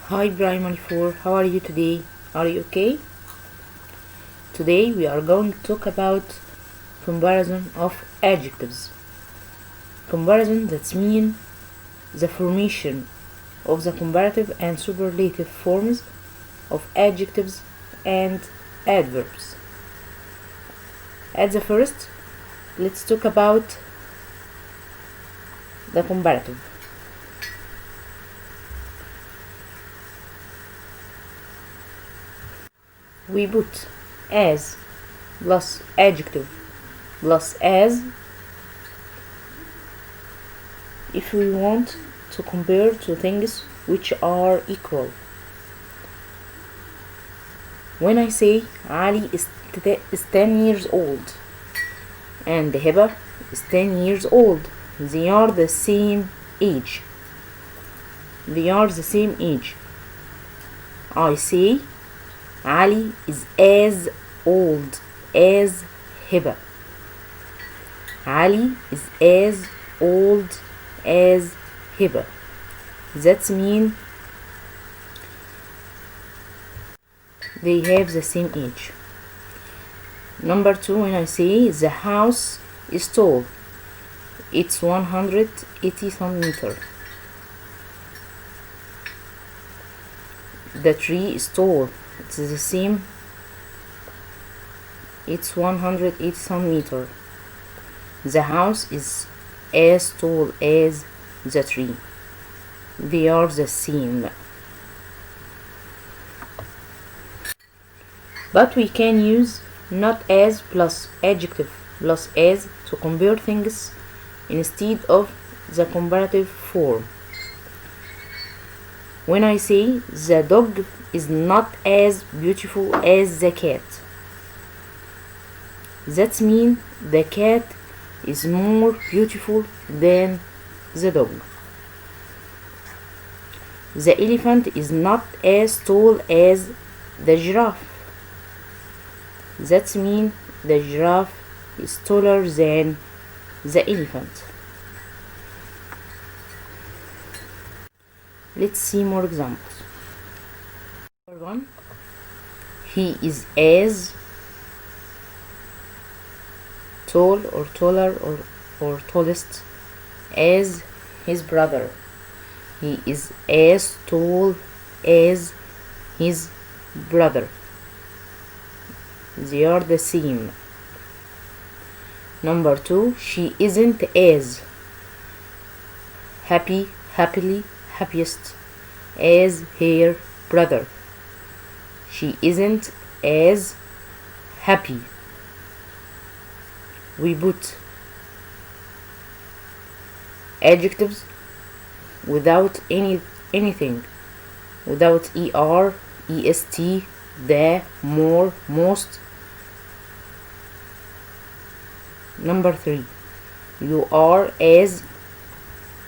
Hi Primary 4, how are you today? Are you okay? Today we are going to talk about comparison of adjectives. Comparison that means the formation of the comparative and superlative forms of adjectives and adverbs. At the first, let's talk about the comparative. We put as plus adjective plus as if we want to compare two things which are equal. When I say Ali is 10 years old and Hiba is 10 years old, they are the same age. I say Ali is as old as Hiba. Ali is as old as Hiba. That means they have the same age. Number 2, when I say the house is tall, it's 180 centimeters. The tree is tall, it's the same, it's 180 centimeters. The house is as tall as the tree. They are the same. But we can use not as plus adjective plus as to compare things instead of the comparative form. When I say the dog is not as beautiful as the cat, that means the cat is more beautiful than the dog. The elephant is not as tall as the giraffe. That means the giraffe is taller than the elephant. Let's see more examples. Number 1, he is as tall or taller or tallest as his brother. He is as tall as his brother. They are the same. Number 2, she isn't as happily, happiest as her brother. She isn't as happy. We put adjectives without anything, without er, est, the, more, most. Number 3, you are as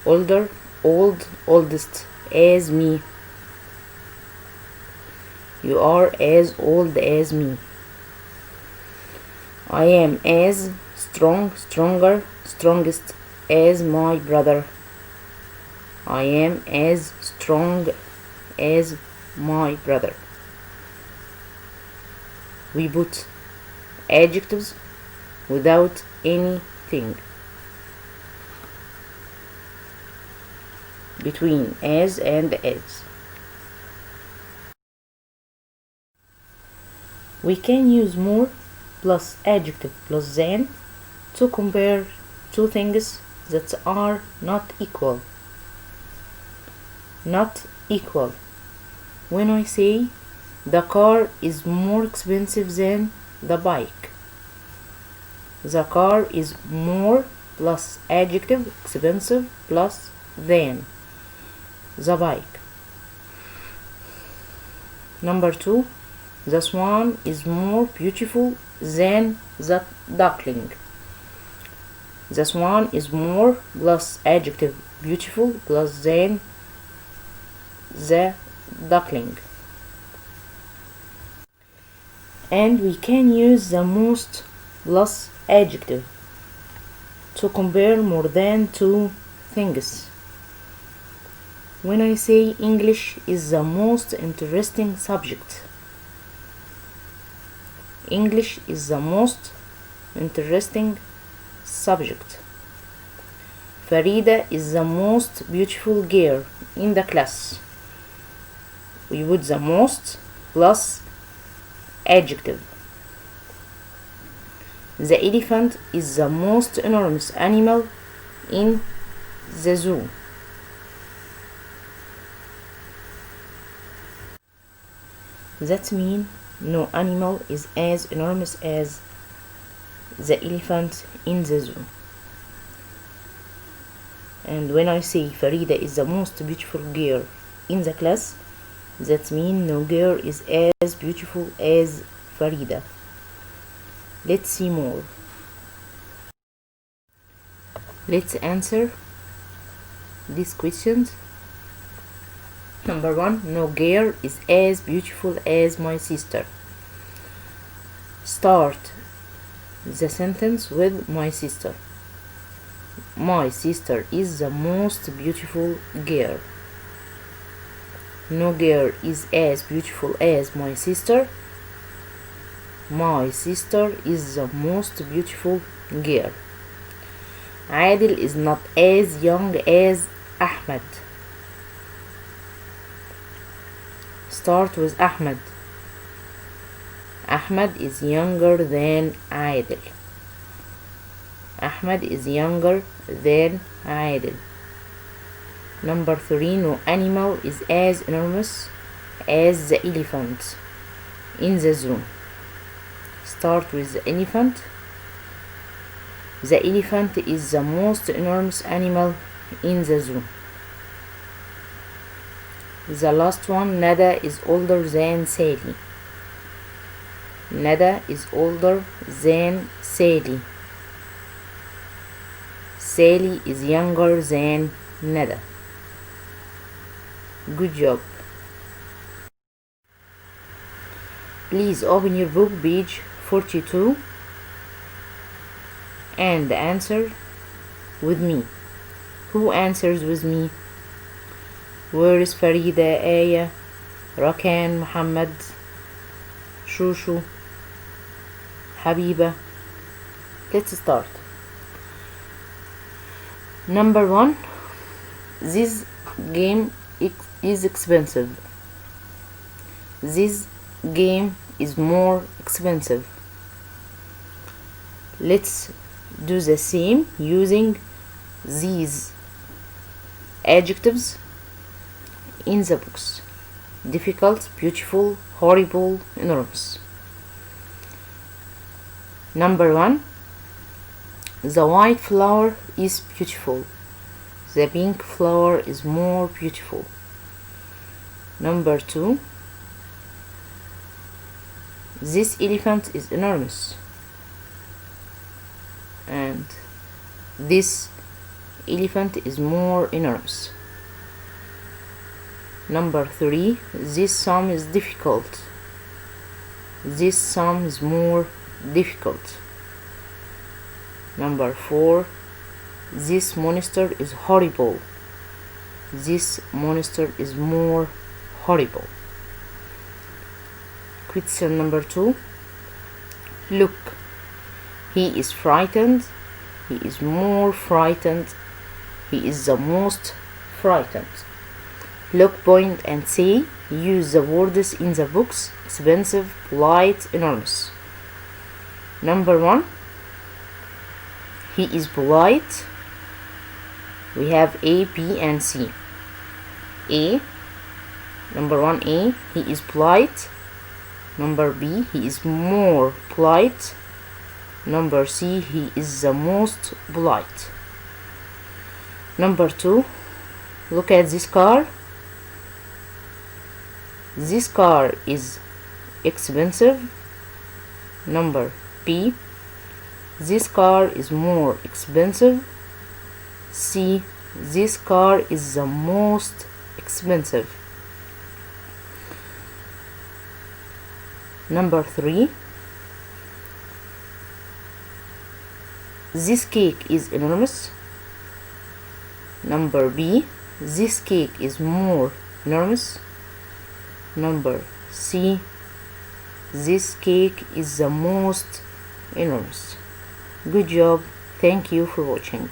older, old, oldest as me. You are as old as me. I am as strong, stronger, strongest as my brother. I am as strong as my brother. We put adjectives without anything between as and as. We can use more plus adjective plus than to compare two things that are not equal. Not equal. When I say the car is more expensive than the bike, the car is more plus adjective expensive plus than the bike. Number 2, the swan is more beautiful than the duckling. The swan is more plus adjective beautiful plus than the duckling. And we can use the most plus adjective to compare more than two things. when I say English is the most interesting subject. English is the most interesting subject. Farida is the most beautiful girl in the class. We put the most plus adjective. The elephant is the most enormous animal in the zoo. That means no animal is as enormous as the elephant in the zoo. And when I say Farida is the most beautiful girl in the class, that means no girl is as beautiful as Farida. Let's see more. Let's answer these questions. Number 1, no girl is as beautiful as my sister. Start the sentence with my sister. My sister is the most beautiful girl. No girl is as beautiful as my sister. My sister is the most beautiful girl. Adil is not as young as Ahmed. Start with Ahmed. Ahmed is younger than Adil. Ahmed is younger than Adil. Number 3, no animal is as enormous as the elephant in the zoo. Start with the elephant. The elephant is the most enormous animal in the zoo. The last one, Nada is older than Sally. Nada is older than Sally. Sally is younger than Nada. Good job. Please open your book, page 42, and answer with me. Who answers with me? Where is Farida, Aya, Rakan, Muhammad, Shushu, Habiba? Let's start. Number 1, this game is expensive. This game is more expensive. Let's do the same using these adjectives in the books: difficult, beautiful, horrible, enormous. Number 1, the white flower is beautiful. The pink flower is more beautiful. Number 2, this elephant is enormous. And this elephant is more enormous. Number 3, this sum is difficult. This sum is more difficult. Number 4, this monster is horrible. This monster is more horrible. Question number 2. Look, he is frightened. He is more frightened. He is the most frightened. Look, point and say. Use the words in the books: expensive, polite, enormous. Number 1, he is polite. We have A, B, and C. A, number 1, A, he is polite. Number B, he is more polite. Number C, he is the most polite. Number 2, look at this car. This car is expensive. Number B, this car is more expensive. C, this car is the most expensive. Number 3, this cake is enormous. Number B, this cake is more enormous. Number C, this cake is the most enormous. Good job. Thank you for watching.